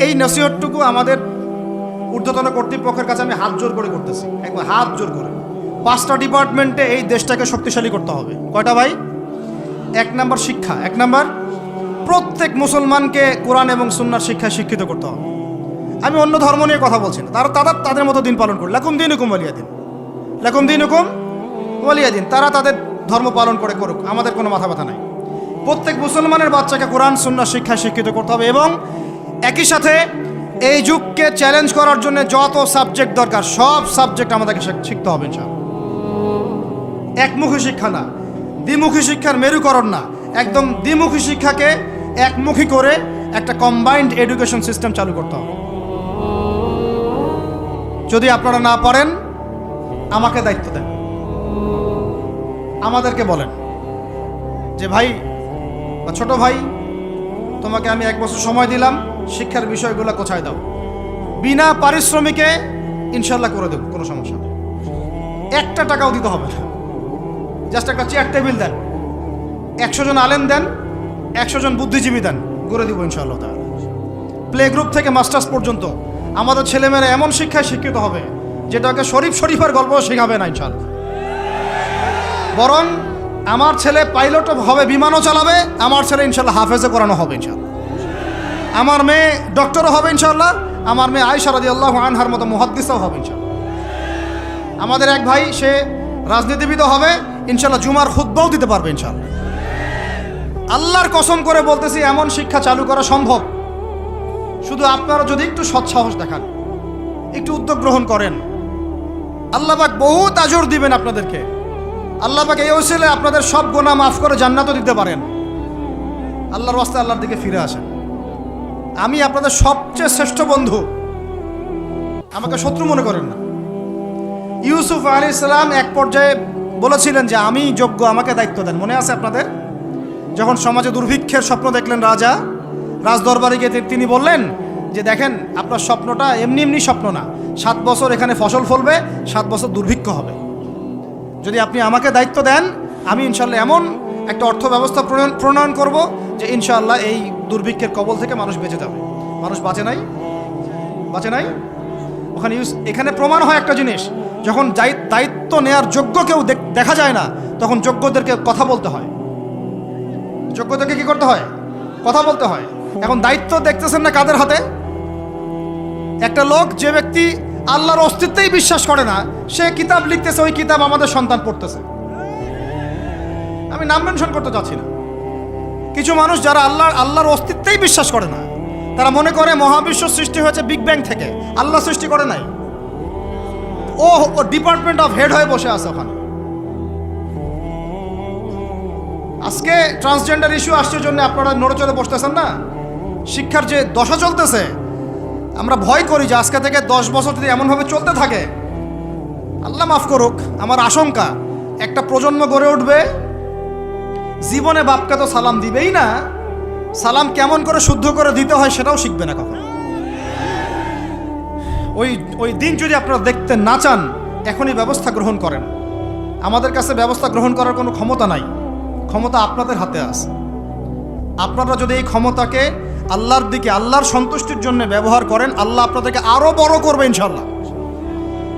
এই নসিহতটুকু আমাদের ঊর্ধ্বতন কর্তৃপক্ষের কাছে আমি হাত জোর করে করতেছি, একবার হাত জোর করে। 5টা ডিপার্টমেন্টে এই দেশটাকে শক্তিশালী করতে হবে। কয়টা ভাই? 1 নাম্বার শিক্ষা, 1 নাম্বার প্রত্যেক মুসলমানকে কোরআন এবং সুন্নাহর শিক্ষায় শিক্ষিত করতে হবে। আমি অন্য ধর্ম নিয়ে কথা বলছি না, তাদের মতো দিন পালন করে, লাকুম দীনুকুম ওয়ালিয়া দিন, লাকুম দীনুকুম ওয়ালিয়া দিন। তারা তাদের ধর্ম পালন করে করুক, আমাদের কোনো মাথা ব্যথা নাই। প্রত্যেক মুসলমানের বাচ্চাকে কোরআন সুন্নাহর শিক্ষায় শিক্ষিত করতে হবে এবং একই সাথে এই যুগকে চ্যালেঞ্জ করার জন্য যত সাবজেক্ট দরকার সব সাবজেক্ট আমাদেরকে শিখতে হবে ইনশাআল্লাহ। একমুখী শিক্ষা না, দ্বিমুখী শিক্ষার মেরুকরণ না, একদম দ্বিমুখী শিক্ষাকে একমুখী করে একটা কম্বাইন্ড এডুকেশন সিস্টেম চালু করতে হবে। যদি আপনারা না পারেন আমাকে দায়িত্ব দেন, আমাদেরকে বলেন যে ভাই বা ছোট ভাই, তোমাকে আমি 1 বছর সময় দিলাম, শিক্ষার বিষয়গুলো কোথায় দাও, বিনা পারিশ্রমিকে ইনশাল্লাহ করে দেব, কোনো সমস্যা নেই। 1টা টাকাও দিতে হবে না, জাস্ট একটা চেয়ার টেবিল দেন, 100 জন আলেম দেন, 100 জন বুদ্ধিজীবী দেন, করে দিব ইনশাআল্লাহ তাআলা। প্লে গ্রুপ থেকে মাস্টার্স পর্যন্ত আমাদের ছেলেমেয়েরা এমন শিক্ষায় শিক্ষিত হবে যেটাকে শরীফের গল্প শেখাবে না ইনশাআল্লাহ। বরং আমার ছেলে পাইলটও হবে, বিমানও চালাবে, আমার ছেলে ইনশাআল্লাহ হাফেজে করানো হবে ইনশাআল্লাহ। আমার মেয়ে ডক্টরও হবে ইনশাআল্লাহ, আমার মেয়ে আয়েশা রাদিয়াল্লাহু আনহার মতো মুহাদ্দিসও হবে ইনশাআল্লাহ। আমাদের এক ভাই সে রাজনীতিবিদও হবে ইনশাআল্লাহ, জুমার খুতবাও দিতে পারবে ইনশাআল্লাহ। আল্লাহর কসম করে বলতেছি, এমন শিক্ষা চালু করা সম্ভব। শুধু আপনারা যদি একটু সৎসাহস দেখান, একটু উদ্যোগ গ্রহণ করেন, আল্লাহ পাক বহুত আজর দিবেন আপনাদেরকে। আল্লাহ পাক এই ওসিলে আপনাদের সব গুনাহ মাফ করে জান্নাতও দিতে পারেন। আল্লাহর রাস্তায় আল্লাহর দিকে ফিরে আসেন। আমি আপনাদের সবচেয়ে শ্রেষ্ঠ বন্ধু, আমাকে শত্রু মনে করেন না। ইউসুফ আলাইহিস সালাম এক পর্যায়ে বলেছিলেন যে আমি যোগ্য, আমাকে দায়িত্ব দেন। মনে আছে আপনাদের? যখন সমাজে দুর্ভিক্ষের স্বপ্ন দেখলেন রাজা, রাজদরবারে গিয়ে তিনি বললেন যে দেখেন, আপনার স্বপ্নটা এমনি এমনি স্বপ্ন না, 7 বছর এখানে ফসল ফলবে, 7 বছর দুর্ভিক্ষ হবে। যদি আপনি আমাকে দায়িত্ব দেন, আমি ইনশাআল্লাহ এমন একটা অর্থ ব্যবস্থা প্রণয়ন করব যে ইনশাআল্লাহ এই দুর্ভিক্ষের কবল থেকে মানুষ বেঁচে যাবে। মানুষ বাঁচে নাই। ওখানে এখানে প্রমাণ হয় একটা জিনিস, যখন দায়িত্ব নেয়ার যোগ্য কেউ দেখা যায় না, তখন যোগ্যদেরকে কথা বলতে হয়। যোগ্যদেরকে কি করতে হয়? কথা বলতে হয়। এখন দায়িত্ব দেখতেছেন না কাদের হাতে? একটা লোক, যে ব্যক্তি আল্লাহর অস্তিত্বেই বিশ্বাস করে না, সে কিতাব লিখতেছে, ওই কিতাব আমাদের সন্তান পড়তেছে। আমি নাম মেনশন করতে চাচ্ছি না। কিছু মানুষ যারা আল্লাহর অস্তিত্বেই বিশ্বাস করে না, তারা মনে করে মহাবিশ্ব সৃষ্টি হয়েছে বিগ ব্যাং থেকে, আল্লাহ সৃষ্টি করে নাই। ও ডিপার্টমেন্ট অফ হেড হয়ে বসে আছে ওখানে। আজকে ট্রান্সজেন্ডার ইস্যু আসছে জন্য আপনারা নড়েচড়ে বসতেছেন না। শিক্ষার যে দশা চলতেছে, আমরা ভয় করি যে আজকে থেকে 10 বছর যদি এমনভাবে চলতে থাকে, আল্লাহ মাফ করুক, আমার আশঙ্কা একটা প্রজন্ম গড়ে উঠবে, জীবনে বাপকে তো সালাম দিবেই না, সালাম কেমন করে শুদ্ধ করে দিতে হয় সেটাও শিখবে না কখন। ওই দিন যদি আপনারা দেখতে না চান, এখনই ব্যবস্থা গ্রহণ করেন। আমাদের কাছে ব্যবস্থা গ্রহণ করার কোনো ক্ষমতা নাই, ক্ষমতা আপনাদের হাতে আছে। আপনারা যদি এই ক্ষমতাকে আল্লাহর দিকে, আল্লাহর সন্তুষ্টির জন্য ব্যবহার করেন, আল্লাহ আপনাদেরকে আরো বড় করবে ইনশাআল্লাহ।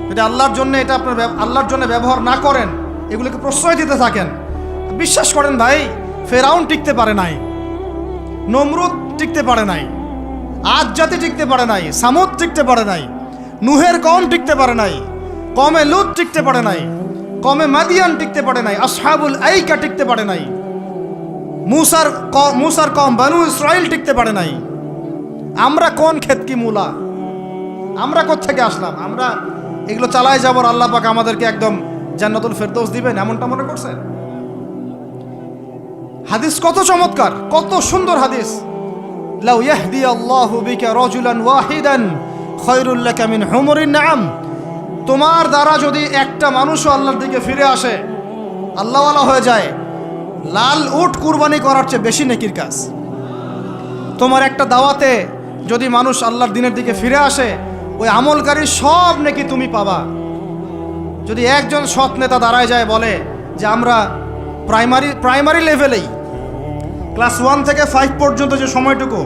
যদি আল্লাহর জন্য এটা আপনার আল্লাহর জন্য ব্যবহার না করেন, এগুলোকে প্রশ্রয় দিতে থাকেন, বিশ্বাস করেন ভাই, ফেরাউন টিকতে পারে নাই, নমরুদ টিকতে পারে নাই, আদ জাতি টিকতে পারে নাই, সামুদ টিকতে পারে নাই, নুহের কওম টিকতে পারে নাই, কওমে লূত টিকতে পারে নাই, কওমে মাদিয়ান টিকতে পারে নাই, আসহাবুল আইকা টিকতে পারে নাই, মুসার কওম বানু ইসরাইল টিকতে পারে নাই। আমরা কোন ক্ষেত কি মূলা? আমরা কোত্থেকে আসলাম? আমরা এগুলো চালায় যাবার আল্লাহ পাক আমাদেরকে একদম জান্নাতুল ফেরদৌস দিবেন এমনটা মনে করছেন? হাদিস কত চমৎকার, কত সুন্দর হাদিস। লাউ ইয়াহদি আল্লাহু বিকা রাজুলান ওয়াহিদান খায়রুল লাকা মিন হুমুরিন নাম। তোমার দ্বারা যদি একটা মানুষও আল্লাহর দিকে ফিরে আসে, আল্লাহওয়ালা হয়ে যায়, লাল উট কুরবানি করার চেয়ে বেশি নেকির কাজ। তোমার একটা দাওয়াতে যদি মানুষ আল্লাহর দিনের দিকে ফিরে আসে, ওই আমলকারী সব নেকি তুমি পাবা। যদি একজন সৎ নেতা দাঁড়ায় যায়, বলে যে আমরা প্রাইমারি লেভেলেই ক্লাস 1 থেকে 5 পর্যন্ত যে সময়টুকু,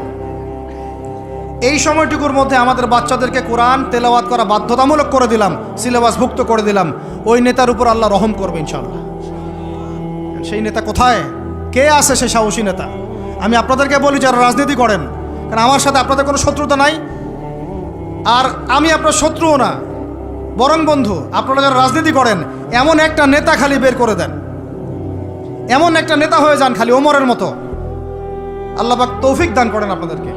এই সময়টুকুর মধ্যে আমাদের বাচ্চাদেরকে কোরআন তেলাওয়াত করা বাধ্যতামূলক করে দিলাম, সিলেবাসভুক্ত করে দিলাম, ওই নেতার উপর আল্লাহ রহম করবে ইনশাআল্লাহ। সেই নেতা কোথায়, কে আছে সে সাহসী নেতা? আমি আপনাদেরকে বলি যারা রাজনীতি করেন, কারণ আমার সাথে আপনাদের কোনো শত্রুতা নাই, আর আমি আপনার শত্রুও না, বরং বন্ধু। আপনারা যারা রাজনীতি করেন, এমন একটা নেতা খালি বের করে দেন, এমন একটা নেতা হয়ে যান খালি ওমরের মতো। আল্লাহ পাক তৌফিক দান করেন আপনাদেরকে,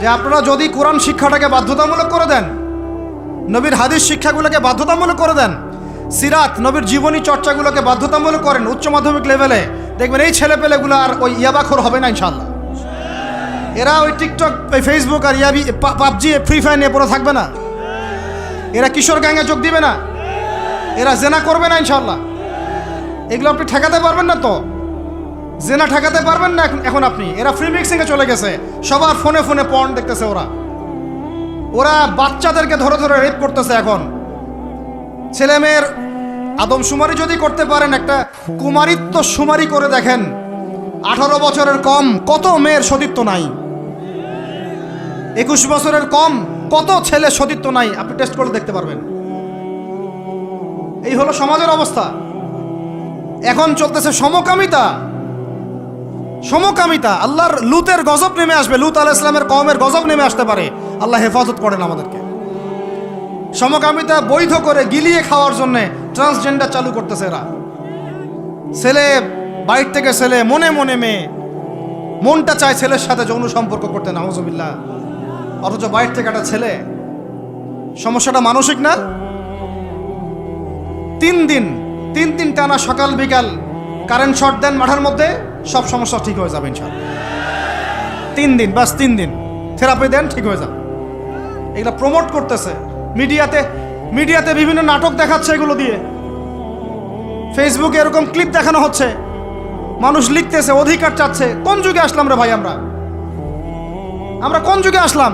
যে আপনারা যদি কোরআন শিক্ষাটাকে বাধ্যতামূলক করে দেন, নবীর হাদিস শিক্ষাগুলোকে বাধ্যতামূলক করে দেন, সিরাত নবীর জীবনী চর্চাগুলোকে বাধ্যতামূলক করেন উচ্চ মাধ্যমিক লেভেলে, দেখবেন এই ছেলেপেলেগুলো আর ওই ইয়াবাখোর হবে না ইনশাআল্লাহ। এরা ওই টিকটক, ফেসবুক আর পাবজি, ফ্রি ফায়ার নিয়ে পড়ে থাকবে না। এরা কিশোর গ্যাংয়ে যোগ দিবে না, এরা জেনা করবে না ইনশাআল্লাহ। এগুলো আপনি ঠেকাতে পারবেন না তো, জেনা ঠেকাতে পারবেন না এখন আপনি। এরা ফ্রি মিক্সিংয়ে চলে গেছে, সবার ফোনে ফোনে পর্ন দেখতেছে। ওরা বাচ্চাদেরকে ধরে ধরে রেপ করতেছে। এখন ছেলে মেয়ের আদমশুমারি যদি করতে পারেন, একটা কুমারিত্ব শুমারি করে দেখেন, 18 বছরের কম কত মেয়ের সতীত্ব নাই, 21 বছরের কম কত ছেলে সতীত্ব নাই, আপনি টেস্ট করে দেখতে পারবেন। এই হলো সমাজের অবস্থা। এখন চলতেছে সমকামিতা, সমকামিতা। আল্লাহর লুতের গজব নেমে আসবে, লুত আলাইহিস সালামের কওমের গজব নেমে আসতে পারে। আল্লাহ হেফাজত করেন আমাদেরকে। সমকামিতা বৈধ করে গিলিয়ে খাওয়ার জন্য ট্রান্সজেন্ডার চালু করতেছে এরা। ছেলে বাইর থেকে ছেলে, মনে মনে মেয়ে, মনটা চায় ছেলের সাথে যৌন সম্পর্ক করতে, নাউজুবিল্লাহ, অথচ বাইর থেকে একটা ছেলে। সমস্যাটা মানসিক না? 3 দিন টানা সকাল বিকাল কারেন্ট শর্ট দেন মাঠের মধ্যে, সব সমস্যা ঠিক হয়ে যাবে ইনশাআল্লাহ। 3 দিন, বাস 3 দিন থেরাপি দেন, ঠিক হয়ে যাবে। এগুলো প্রমোট করতেছে মিডিয়াতে বিভিন্ন নাটক দেখাচ্ছে, এগুলো দিয়ে ফেসবুকে এরকম ক্লিপ দেখানো হচ্ছে, মানুষ লিখতেছে, অধিকার চাচ্ছে। কোন যুগে আসলাম রে ভাই? আমরা কোন যুগে আসলাম?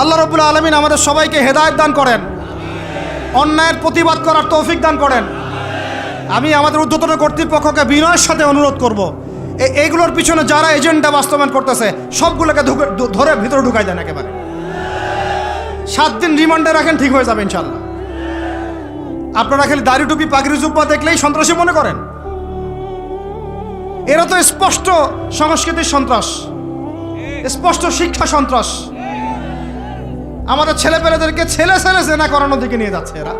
আল্লাহ রাব্বুল আলামিন আমাদের সবাইকে হেদায়েত দান করেন, অন্যায়ের প্রতিবাদ করার তৌফিক দান করেন। আমি আমাদের ঊর্ধ্বতন কর্তৃপক্ষকে বিনয়ের সাথে অনুরোধ করব, এইগুলোর পিছনে যারা এজেন্ডা বাস্তবায়ন করতেছে সবগুলোকে ধরে ভিতরে ঢুকাই দেন একেবারে। 7 দিন রিমান্ডে রাখেন, ঠিক হয়ে যাবে ইনশাআল্লাহ। আপনারা খালি দাড়ি টুপি পাগড়ি জুব্বা দেখলেই সন্ত্রাসী মনে করেন? এরা তো স্পষ্ট সংস্কৃতির সন্ত্রাস, স্পষ্ট শিক্ষা সন্ত্রাস। আমাদের ছেলেপেলেদেরকে ছেলে জেনা করানোর দিকে নিয়ে যাচ্ছে এরা।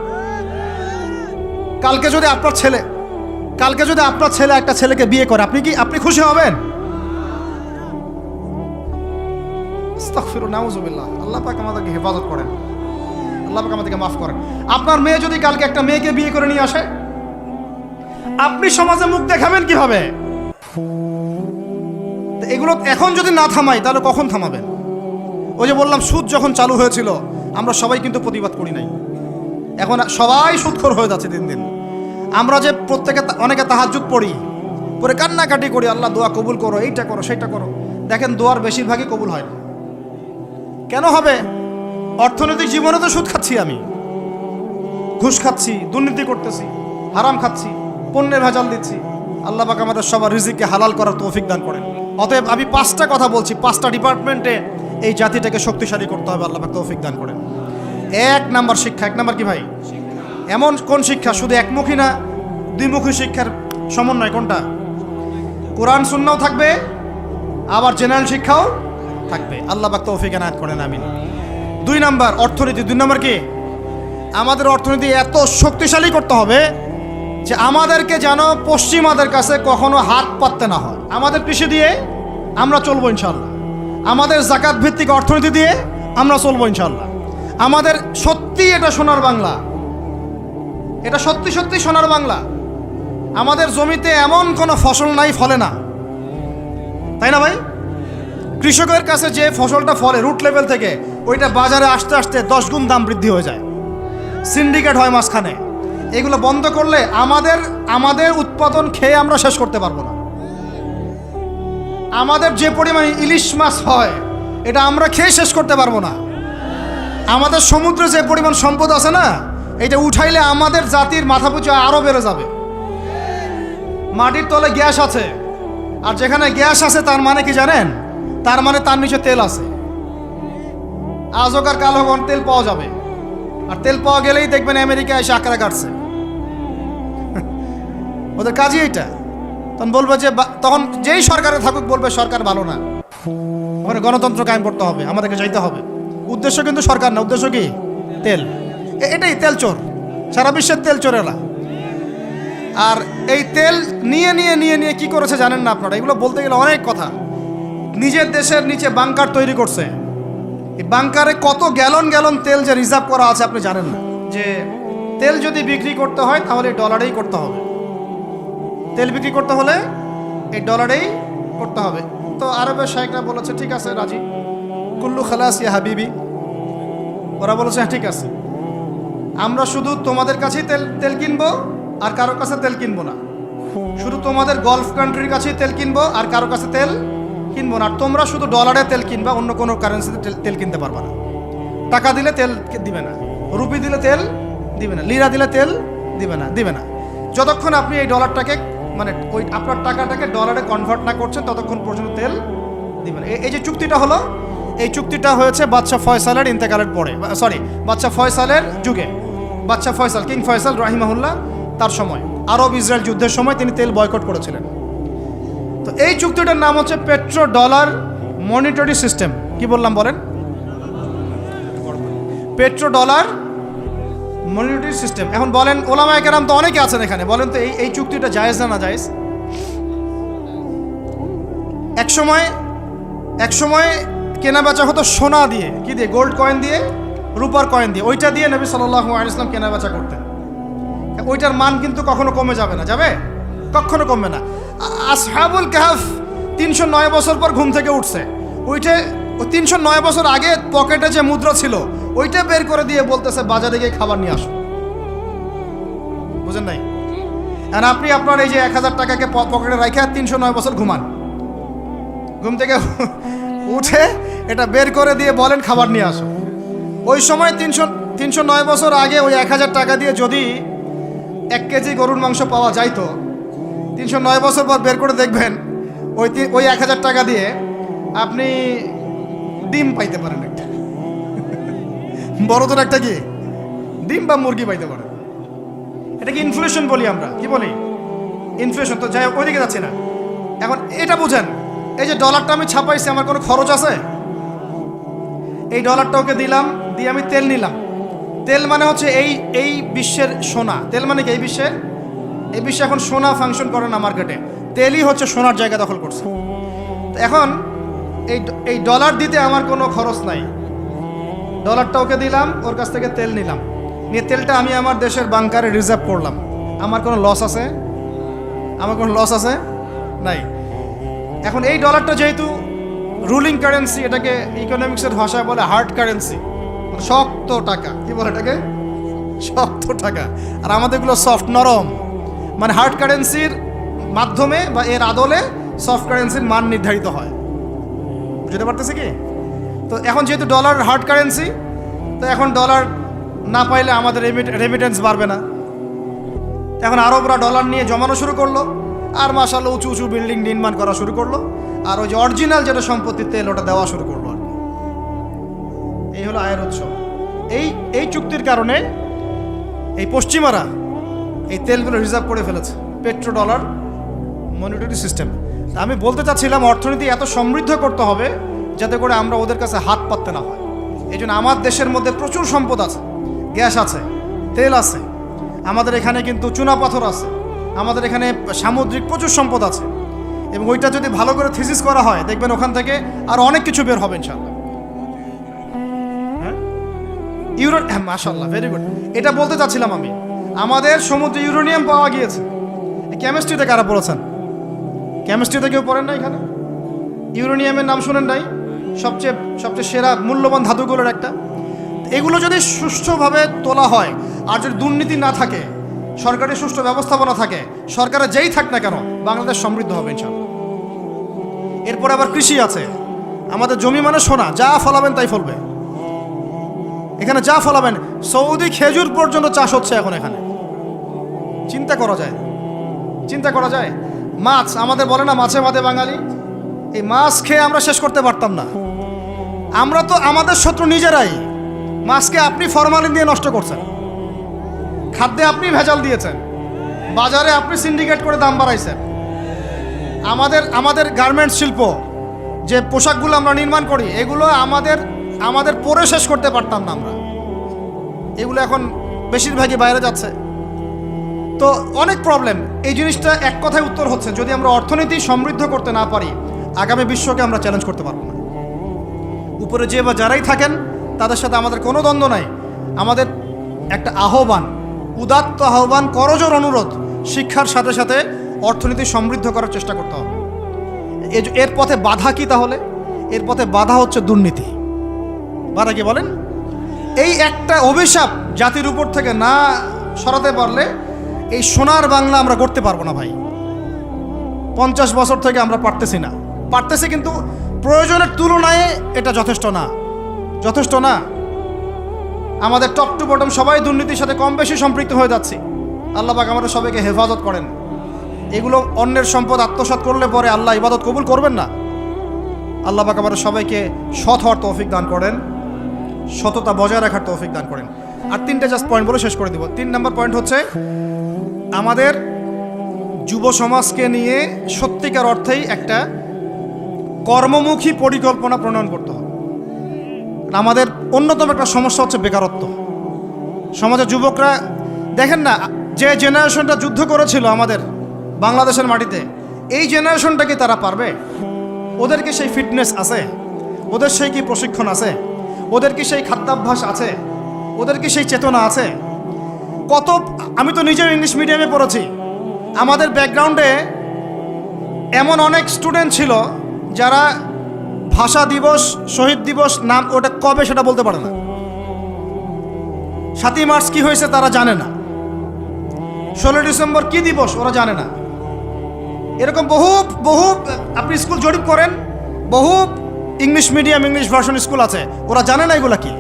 কালকে যদি আপনার ছেলে একটা ছেলেকে বিয়ে করে, আপনি খুশি হবেন? আস্তাগফিরুল্লাহ, নাউজুবিল্লাহ। আল্লাহ পাক আমাদেরকে হেফাজত করেন, আল্লাহ পাক আমাদেরকে মাফ করেন। আপনার মেয়ে যদি কালকে একটা মেয়েকে বিয়ে করে নিয়ে আসে, আপনি সমাজে মুখ দেখাবেন কিভাবে? এগুলো এখন যদি না থামাই, তাহলে কখন থামাবেন? ওই যে বললাম, সুদ যখন চালু হয়েছিল আমরা সবাই কিন্তু প্রতিবাদ করি নাই। এখন সবাই সুদখোর হয়ে যাচ্ছে দিন দিন। আমরা যে অনেকে তাহাজ্জুদ পড়ি, পরে কান্নাকাটি করি, আল্লাহ দোয়া কবুল করো, এইটা করো সেইটা করো। দেখেন দোয়ার বেশিরভাগই কবুল হয় না। কেন হবে? অর্থনৈতিক জীবনে তো সুদ খাচ্ছি, আমি ঘুষ খাচ্ছি, দুর্নীতি করতেছি, হারাম খাচ্ছি, পণ্যের ভেজাল দিচ্ছি। আল্লাহ পাক আমাদের সবার রিজিককে হালাল করার তৌফিক দান করেন। অতএব আমি 5টা কথা বলছি, 5টা ডিপার্টমেন্টে এই জাতিটাকে শক্তিশালী করতে হবে। আল্লাহ পাক তৌফিক দান করেন। 1 নাম্বার শিক্ষা। 1 নাম্বার কি ভাই? এমন কোন শিক্ষা? শুধু একমুখী না, 2মুখী শিক্ষার সমন্বয়। কোনটা? কোরআন সুন্নাহও থাকবে, আবার জেনারেল শিক্ষাও থাকবে। আল্লাহ পাক তৌফিক এনায়েত করেন, আমিন। 2 নাম্বার অর্থনীতি। 2 নাম্বার কি? আমাদের অর্থনীতি এত শক্তিশালী করতে হবে যে আমাদেরকে যেন পশ্চিমাদের কাছে কখনো হাত পাততে না হয়। আমাদের কৃষি দিয়ে আমরা চলবো ইনশাআল্লাহ, আমাদের যাকাত ভিত্তিক অর্থনীতি দিয়ে আমরা চলবো ইনশাআল্লাহ। আমাদের সত্যি এটা সোনার বাংলা, এটা সত্যি সত্যি সোনার বাংলা। আমাদের জমিতে এমন কোনো ফসল নাই ফলে না, তাই না ভাই? কৃষকের কাছে যে ফসলটা ফলে রুট লেভেল থেকে, ওইটা বাজারে আসতে আসতে 10 গুণ দাম বৃদ্ধি হয়ে যায়, সিন্ডিকেট হয় মাঝখানে। এগুলো বন্ধ করলে আমাদের উৎপাদন খেয়ে আমরা শেষ করতে পারবো না। আমাদের যে পরিমাণ ইলিশ মাছ হয়, এটা আমরা খেয়ে শেষ করতে পারবো না। আমাদের সমুদ্রে যে পরিমাণ সম্পদ আছে না, এটা উঠাইলে আমাদের জাতির মাথাপিছু আরও বেড়ে যাবে। মাটির তলে গ্যাস আছে, আর যেখানে গ্যাস আছে তার মানে কি জানেন? তার মানে তার নিচে তেল আছে। আজ হোক আর কাল হোক তেল পাওয়া যাবে, আর তেল পাওয়া গেলেই দেখবেন আমেরিকা এসে আঁকড়া কাটছে। ওদের কাজই এটা। তখন বলবে যে, তখন যেই সরকারে থাকুক বলবে সরকার ভালো না, ওখানে গণতন্ত্র কায়েম করতে হবে, আমাদেরকে চাইতে হবে। উদ্দেশ্য কিন্তু সরকার না, উদ্দেশ্য কি? তেল। এটাই তেল চোর, সারা বিশ্বের তেল চোরেরা। আর এই তেল নিয়ে নিয়ে নিয়ে নিয়ে কি করেছে জানেন না আপনারা? এগুলো বলতে গেলে অনেক কথা। নিজের দেশের নিচে বাংকার তৈরি করছে। এই বাংকারে কত গ্যালন গ্যালন তেল যে রিজার্ভ করা আছে আপনি জানেন না। যে তেল যদি বিক্রি করতে হয় তাহলে ডলারেই করতে হবে, তেল বিক্রি করতে হলে এই ডলারেই করতে হবে। তো আরবের শাইখরা বলেছে ঠিক আছে রাজি, কুল্লু খালাস ইয়া হাবিবি। ওরা বলেছে হ্যাঁ ঠিক আছে, আমরা শুধু তোমাদের কাছেই তেল কিনবো আর কারোর কাছে তেল কিনবো না। শুধু তোমাদের গলফ কান্ট্রির কাছেই তেল কিনবো আর কারোর কাছে তেল কিনবো না। আর তোমরা শুধু ডলারে তেল কিনবা, অন্য কোনো কারেন্সিতে তেল কিনতে পারবা না। টাকা দিলে তেল দিবে না, রুপি দিলে তেল দিবে না, লিরা দিলে তেল দিবে না। যতক্ষণ আপনি এই ডলারটাকে মানে ওই আপনার টাকাটাকে ডলারে কনভার্ট না করছেন ততক্ষণ পর্যন্ত তেল দিবেন। এই যে চুক্তিটা হলো, এই চুক্তিটা হয়েছে বাদশাহ ফয়সালের ইন্তেকালের পরে, বাদশাহ ফয়সালের যুগে। বাদশাহ ফয়সাল, কিং ফয়সাল রাহিমাহুল্লাহ, তার সময় আরব ইসরায়েল যুদ্ধের সময় তিনি তেল বয়কট করেছিলেন। তো এই চুক্তিটার নাম হচ্ছে পেট্রো ডলার মনিটরি সিস্টেম। কি বললাম বলেন? Petro dollar monetary system. এখন বলেন, ওলামায়ে কেরাম তো অনেকে আছেন এখানে, বলেন তো এই চুক্তিটা জায়েজ না জায়েজ? এক সময় কেনা বেচা হতো সোনা দিয়ে, কি দিয়ে? গোল্ড কয়েন দিয়ে, রূপার কয়েন দিয়ে। ওইটা দিয়ে নবী সাল্লাল্লাহু আলাইহি ওয়াসাল্লাম কেনা বেচা করতেন। ওইটার মান কিন্তু কখনো কমে যাবে না, যাবে? কখনো কমবে না। আসহাবুল কাহফ 309 বছর পর ঘুম থেকে উঠছে, ওইটা 309 বছর আগে পকেটে যে মুদ্রা ছিল ওইটা বের করে দিয়ে বলতেছে বাজারে গিয়ে খাবার নিয়ে আসো। বুঝেন নাই? আর আপনি আপনার এই যে 1000 টাকাকে পকেটে রাখে 309 বছর ঘুমান, ঘুম থেকে উঠে এটা বের করে দিয়ে বলেন খাবার নিয়ে আসো। ওই সময় 309 বছর আগে ওই 1000 টাকা দিয়ে যদি 1 কেজি গরুর মাংস পাওয়া যাইতো, 309 বছর পর বের করে দেখবেন ওই 1000 টাকা দিয়ে আপনি ডিম পাইতে পারেন, একটা বড় তোর একটা কি ডিম বা মুরগি পাইতে পারেন। এটা কি ইনফ্লেশন বলি আমরা, কি বলি? ইনফ্লেশন। তো যাই হোক, ওইদিকে যাচ্ছি না। এখন এটা বুঝেন, এই যে ডলারটা আমি ছাপাইছি, আমার কোনো খরচ আছে? এই ডলারটা ওকে দিলাম, দিয়ে আমি তেল নিলাম। তেল মানে হচ্ছে এই বিশ্বের সোনা। তেল মানে কি? এই বিশ্বে এখন সোনা ফাংশন করে না মার্কেটে, তেলই হচ্ছে সোনার জায়গা দখল করছে। এখন এই ডলার দিতে আমার কোনো খরচ নাই। ডলারটা ওকে দিলাম, ওর কাছ থেকে তেল নিলাম, নিয়ে তেলটা আমি আমার দেশের বাংকারে রিজার্ভ করলাম। আমার কোনো লস আছে? আমার কোনো লস আছে? নাই। এখন এই ডলারটা যেহেতু রুলিং কারেন্সি, এটাকে ইকোনমিক্সের ভাষায় বলে হার্ড কারেন্সি, শক্ত টাকা। কি বলে এটাকে? শক্ত টাকা। আর আমাদেরগুলো সফট, নরম। মানে হার্ড কারেন্সির মাধ্যমে বা এর আদলে সফট কারেন্সির মান নির্ধারিত হয়। বুঝতে পারতেছে কি? তো এখন যেহেতু ডলার হার্ড কারেন্সি, তো এখন ডলার না পাইলে আমাদের রেমিটেন্স বাড়বে না। এখন আরবরা ডলার নিয়ে জমানো শুরু করলো, আর মাশাআল্লাহ উঁচু উঁচু বিল্ডিং নির্মাণ করা শুরু করলো, আর ওই যে অরিজিনাল যেটা সম্পত্তি তেল ওটা দেওয়া শুরু করলো। আর এই হলো আয়ের উৎস। এই চুক্তির কারণে এই পশ্চিমারা এই তেলগুলো রিজার্ভ করে ফেলেছে, পেট্রো ডলার মনিটরি সিস্টেম। আমি বলতে চাচ্ছিলাম, অর্থনীতি এত সমৃদ্ধ করতে হবে যাতে করে আমরা ওদের কাছে হাত পাততে না হয়। এই জন্য আমার দেশের মধ্যে প্রচুর সম্পদ আছে, গ্যাস আছে, তেল আছে, আমাদের এখানে কিন্তু চুনাপাথর আছে, আমাদের এখানে সামুদ্রিক প্রচুর সম্পদ আছে। এবং ওইটা যদি ভালো করে থিসিস করা হয়, দেখবেন ওখান থেকে আরও অনেক কিছু বের হবে ইনশাআল্লাহ। হ্যাঁ, মাশাআল্লাহ, ভেরি গুড। এটা বলতে চাচ্ছিলাম আমি, আমাদের সমুদ্রে ইউরেনিয়াম পাওয়া গিয়েছে। কেমিস্ট্রিতে কারা পড়েছেন? কেমিস্ট্রিতে কেউ পড়েন না এখানে? ইউরেনিয়ামের নাম শুনেন নাই? সবচেয়ে সেরা মূল্যবান ধাতুগুলোর একটা। এগুলো যদি সুষ্ঠুভাবে তোলা হয়, আর যদি দুর্নীতি না থাকে, সরকারি সুষ্ঠু ব্যবস্থাপনা থাকে, সরকারে যেই থাক না কেন, বাংলাদেশ সমৃদ্ধ হবে ইনশাআল্লাহ। এরপরে আবার কৃষি আছে। আমাদের জমি মানে সোনা, যা ফলাবেন তাই ফলবে। এখানে যা ফলাবেন, সৌদি খেজুর পর্যন্ত চাষ হচ্ছে এখন এখানে। চিন্তা করা যায়। মাছ, আমাদের বলে না মাছে ভাতে বাঙালি, এই মাছ খেয়ে আমরা শেষ করতে পারতাম না। আমরা তো আমাদের শত্রু নিজেরাই। মাছকে আপনি ফরমালিন দিয়ে নষ্ট করছেন, খাদ্যে আপনি ভেজাল দিয়েছেন, বাজারে আপনি সিন্ডিকেট করে দাম বাড়াইছেন। আমাদের গার্মেন্টস শিল্প, যে পোশাকগুলো আমরা নির্মাণ করি, এগুলো আমাদের পরে শেষ করতে পারতাম না আমরা। এগুলো এখন বেশিরভাগই বাইরে যাচ্ছে। তো অনেক প্রবলেম। এই জিনিসটা এক কথায় উত্তর হচ্ছে, যদি আমরা অর্থনীতি সমৃদ্ধ করতে না পারি, আগামী বিশ্বকে আমরা চ্যালেঞ্জ করতে পারবো না। উপরে যে বা যারাই থাকেন তাদের সাথে আমাদের কোনো দ্বন্দ্ব নাই। আমাদের একটা আহ্বান, উদাত্ত আহ্বান, করজোর অনুরোধ, শিক্ষার সাথে সাথে অর্থনীতি সমৃদ্ধ করার চেষ্টা করতে হবে। এর পথে বাধা কি তাহলে? এর পথে বাধা হচ্ছে দুর্নীতি। বাধা কি বলেন? এই একটা অভিশাপ জাতির উপর থেকে না সরাতে পারলে এই সোনার বাংলা আমরা করতে পারবো না ভাই। 50 বছর থেকে আমরা পারতেছি, কিন্তু প্রয়োজনের তুলনায় এটা যথেষ্ট না। আমাদের টপ টু বটম সবাই দুর্নীতির সাথে কম বেশি সম্পৃক্ত হয়ে যাচ্ছে। আল্লাহ পাক আমাদের সবাইকে হেফাজত করেন। এগুলো অন্যের সম্পদ আত্মসাৎ করলে পরে আল্লাহ ইবাদত কবুল করবেন না। আল্লাহ পাক আমাদের সবাইকে সৎ হওয়ার তৌফিক দান করেন, সততা বজায় রাখার তৌফিক দান করেন। আর 3টা জাস্ট পয়েন্ট বলে শেষ করে দিব। 3 নম্বর পয়েন্ট হচ্ছে, আমাদের যুব সমাজকে নিয়ে সত্যিকার অর্থেই একটা কর্মমুখী পরিকল্পনা প্রণয়ন করতে হবে। আমাদের অন্যতম একটা সমস্যা হচ্ছে বেকারত্ব। সমাজের যুবকরা দেখেন না, যে জেনারেশনটা যুদ্ধ করেছিল আমাদের বাংলাদেশের মাটিতে, এই জেনারেশনটা কি তারা পারবে? ওদের কি সেই ফিটনেস আছে? ওদের সেই কি প্রশিক্ষণ আছে? ওদের কি সেই খাদ্যাভ্যাস আছে? ওদের কি সেই চেতনা আছে? আমি তো নিজেও ইংলিশ মিডিয়ামে পড়েছি। আমাদের ব্যাকগ্রাউন্ডে এমন অনেক স্টুডেন্ট ছিল যারা ভাষা দিবস, শহীদ দিবস নাম ওটা কবে সেটা বলতে পারে না। 7ই মার্চ কি হয়েছে তারা জানে না। 16 ডিসেম্বর কি দিবস ওরা জানে না। এরকম বহু আপনি স্কুল জরিপ করেন, বহু English medium, English version school আছে, ওরা জানে না এগুলা কি।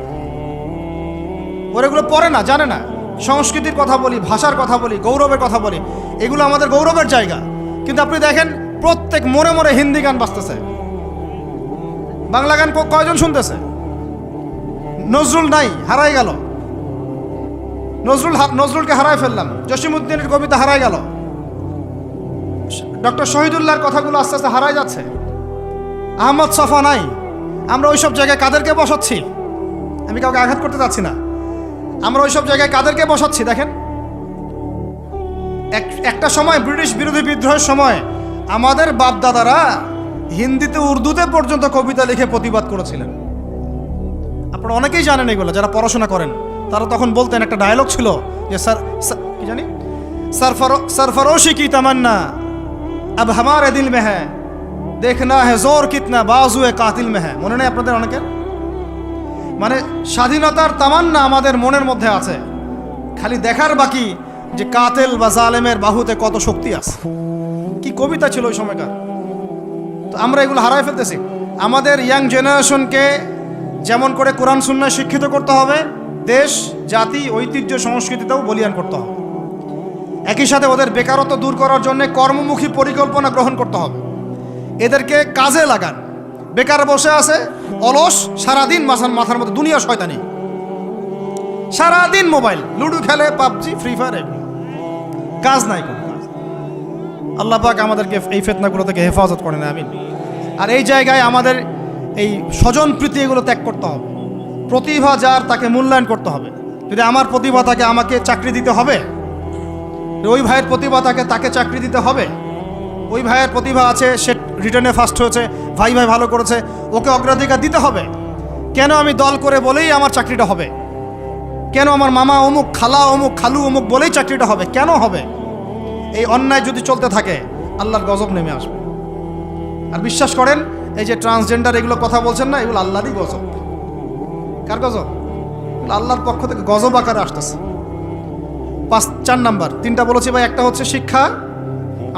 ওরা এগুলো পড়ে না, জানে না। সংস্কৃতির কথা বলি, ভাষার কথা বলি, গৌরবের কথা বলি, এগুলো আমাদের গৌরবের জায়গা। কিন্তু আপনি দেখেন প্রত্যেক মোড়ে মোড়ে হিন্দি গান বাজতেছে, বাংলা গান কয়জন শুনতেছে? নজরুল নাই, হারাই গেল। নজরুলকে হারাই ফেললাম, জসিমউদ্দিনের কবিতা হারাই গেল, ডক্টর শহীদুল্লাহর কথাগুলো আস্তে আস্তে হারাই যাচ্ছে। আহমদ সফা নাই। আমরা ওইসব জায়গায় কাদেরকে বসাচ্ছি? আমি কাউকে আঘাত করতে চাচ্ছি না। আমরা ওইসব জায়গায় কাদেরকে বসাচ্ছি? দেখেন, একটা সময় ব্রিটিশ বিরোধী বিদ্রোহের সময় আমাদের বাপদাদারা হিন্দিতে, উর্দুতে পর্যন্ত কবিতা লিখে প্রতিবাদ করেছিলেন। আপনারা অনেকেই জানেন এগুলো, যারা পড়াশোনা করেন। তারা তখন বলতেন, একটা ডায়লগ ছিল যে কি জানি, सरफरोशी की तमन्ना अब हमारे दिल में है, देखना है जोर कितना बाजुए कातिल में है। মনে নেই আপনাদের অনেকের? মানে স্বাধীনতার তামান্না আমাদের মনের মধ্যে আছে, খালি দেখার বাকি যে কাতেল বা জালেমের বাহুতে কত শক্তি আছে। কি কবিতা ছিল ওই সময়কার। তো আমরা এগুলো হারাই ফেলতেছি। আমাদের ইয়াং জেনারেশনকে যেমন করে কোরআন সুন্নাহ শিক্ষিত করতে হবে, দেশ, জাতি, ঐতিহ্য, সংস্কৃতিতেও বলিয়ান করতে হবে। একই সাথে ওদের বেকারত্ব দূর করার জন্য কর্মমুখী পরিকল্পনা গ্রহণ করতে হবে। এদেরকে কাজে লাগান। বেকার বসে আছে, অলস, সারাদিন মাথার মধ্যে দুনিয়া শয়তানি, সারাদিন মোবাইল, লুডো খেলে, পাবজি, ফ্রি ফায়ার, কাজ নাই কোনো কাজ। আল্লাহ পাক আমাদেরকে এই ফিতনাগুলো থেকে হেফাজত করেন, আমিন। আর এই জায়গায় আমাদের এই স্বজন প্রীতি এগুলো ত্যাগ করতে হবে। প্রতিভা যার, তাকে মূল্যায়ন করতে হবে। যদি আমার প্রতিভা থাকে, আমাকে চাকরি দিতে হবে। ওই ভাইয়ের প্রতিভা তাকে চাকরি দিতে হবে। ওই ভাইয়ের প্রতিভা আছে, সে রিটার্নে ফার্স্ট হয়েছে, ভাই ভালো করেছে, ওকে অগ্রাধিকার দিতে হবে। কেন আমি দল করে বলেই আমার চাকরিটা হবে? কেন আমার মামা অমুক, খালা অমুক, খালু অমুক বলেই চাকরিটা হবে? কেন হবে? এই অন্যায় যদি চলতে থাকে, আল্লাহর গজব নেমে আসবে। আর বিশ্বাস করেন, এই যে ট্রান্সজেন্ডার এগুলো কথা বলছেন না, এগুলো আল্লাহরই গজব। কার গজব? আল্লাহর পক্ষ থেকে গজব আকারে আসতেছে। 4 নাম্বার, 3টা বলেছি ভাই। একটা হচ্ছে শিক্ষা,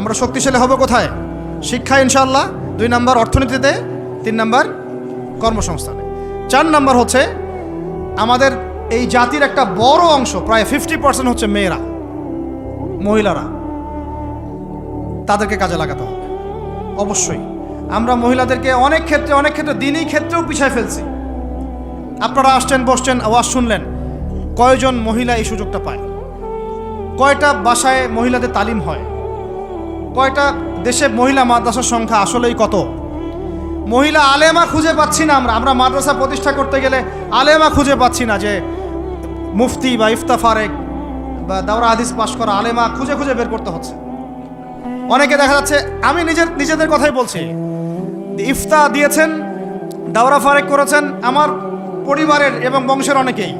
আমরা শক্তিশালী হব কোথায়? শিক্ষা ইনশাআল্লাহ। 2 নাম্বার অর্থনীতিতে, 3 নাম্বার কর্মসংস্থানে। 4 নাম্বার হচ্ছে আমাদের এই জাতির একটা বড় অংশ, প্রায় 50% হচ্ছে মেয়েরা, মহিলারা। তাদেরকে কাজে লাগাতে হবে অবশ্যই। আমরা মহিলাদেরকে অনেক ক্ষেত্রে দিনই ক্ষেত্রেও পিছায় ফেলছি। আপনারা আসছেন, বসছেন, আওয়াজ শুনলেন, কয়জন মহিলা এই সুযোগটা পায়? কয়টা বাসায় মহিলাদের তালিম হয়? কয়টা দেশে মহিলা মাদ্রাসার সংখ্যা আসলেই কত? মহিলা আলেমা খুঁজে পাচ্ছি না আমরা মাদ্রাসা প্রতিষ্ঠা করতে গেলে আলেমা খুঁজে পাচ্ছি না, যে মুফতি বা ইফতা ফারেক বা দাওরা হাদিস পাশ করা আলেমা খুঁজে খুঁজে বের করতে হচ্ছে। অনেকে দেখা যাচ্ছে, আমি নিজেদের কথাই বলছি, ইফতা দিয়েছেন, দাওরা ফারেক করেছেন আমার পরিবারের এবং বংশের অনেকেই,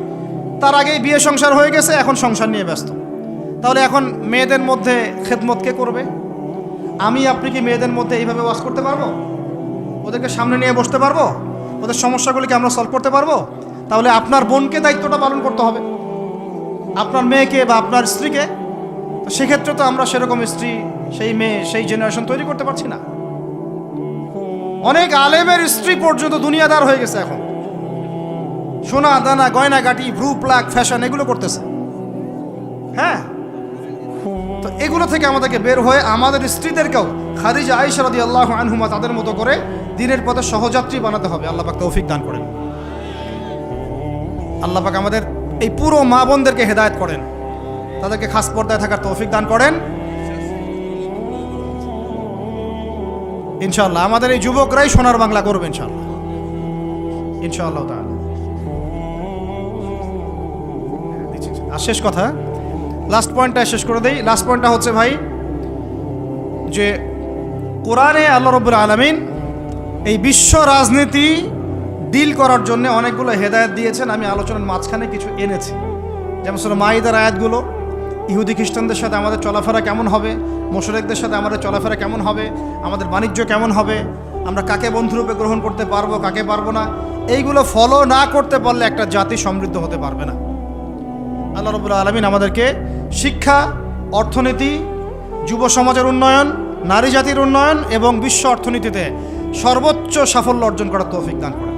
তার আগেই বিয়ে সংসার হয়ে গেছে, এখন সংসার নিয়ে ব্যস্ত। তাহলে এখন মেয়েদের মধ্যে খেদমত কে করবে? আমি আপনি কি মেয়েদের মধ্যে এইভাবে ওয়াজ করতে পারবো? ওদেরকে সামনে নিয়ে বসতে পারবো? ওদের সমস্যাগুলিকে আমরা সলভ করতে পারবো? তাহলে আপনার বোনকে দায়িত্বটা পালন করতে হবে, আপনার মেয়েকে বা আপনার স্ত্রীকে। তো সেক্ষেত্রে তো আমরা সেরকম স্ত্রী, সেই মেয়ে, সেই জেনারেশন তৈরি করতে পারছি না। অনেক আলেমের স্ত্রী পর্যন্ত দুনিয়াদার হয়ে গেছে এখন, সোনা দানা গয়নাগাটি ভ্রু প্লাক ফ্যাশন এগুলো করতেছে। হ্যাঁ, তো এগুলো থেকে আমাদেরকে বের হয়ে আমাদের স্ত্রীদেরকেও খাদিজা আয়েশা রাদিয়াল্লাহু আনহুমা তাদের মতো করে দ্বীনের পথে সহযাত্রী বানাতে হবে। আল্লাহ পাক তৌফিক দান করেন। আল্লাহ পাক আমাদের এই পুরো মা বোনদেরকে হেদায়েত করেন, তাদেরকে খাস পর্দায় থাকার তৌফিক দান করেন ইনশাআল্লাহ। আমাদের এই যুবকরাই সোনার বাংলা করবে ইনশাআল্লাহ, ইনশাআল্লাহ তাআলা। আর শেষ কথা, লাস্ট পয়েন্টটা শেষ করে দেই। লাস্ট পয়েন্টটা হচ্ছে ভাই, যে কোরআনে আল্লাহ রাব্বুল আলামিন এই বিশ্ব রাজনীতি ডিল করার জন্য অনেকগুলো হেদায়েত দিয়েছেন। আমি আলোচনার মাঝখানে কিছু এনেছি, যেমন সূরা মাইদার আয়াতগুলো, ইহুদি খ্রিস্টানদের সাথে আমাদের চলাফেরা কেমন হবে, মুশরিকদের সাথে আমাদের চলাফেরা কেমন হবে, আমাদের বাণিজ্য কেমন হবে, আমরা কাকে বন্ধুরূপে গ্রহণ করতে পারবো, কাকে পারবো না, এইগুলো ফলো না করতে পারলে একটা জাতি সমৃদ্ধ হতে পারবে না। আল্লাহ রাব্বুল আলামিন আমাদেরকে শিক্ষা, অর্থনীতি, যুব সমাজের উন্নয়ন, নারী জাতির উন্নয়ন এবং বিশ্ব অর্থনীতিতে সর্বোচ্চ সাফল্য অর্জন করার তৌফিক দান করেন।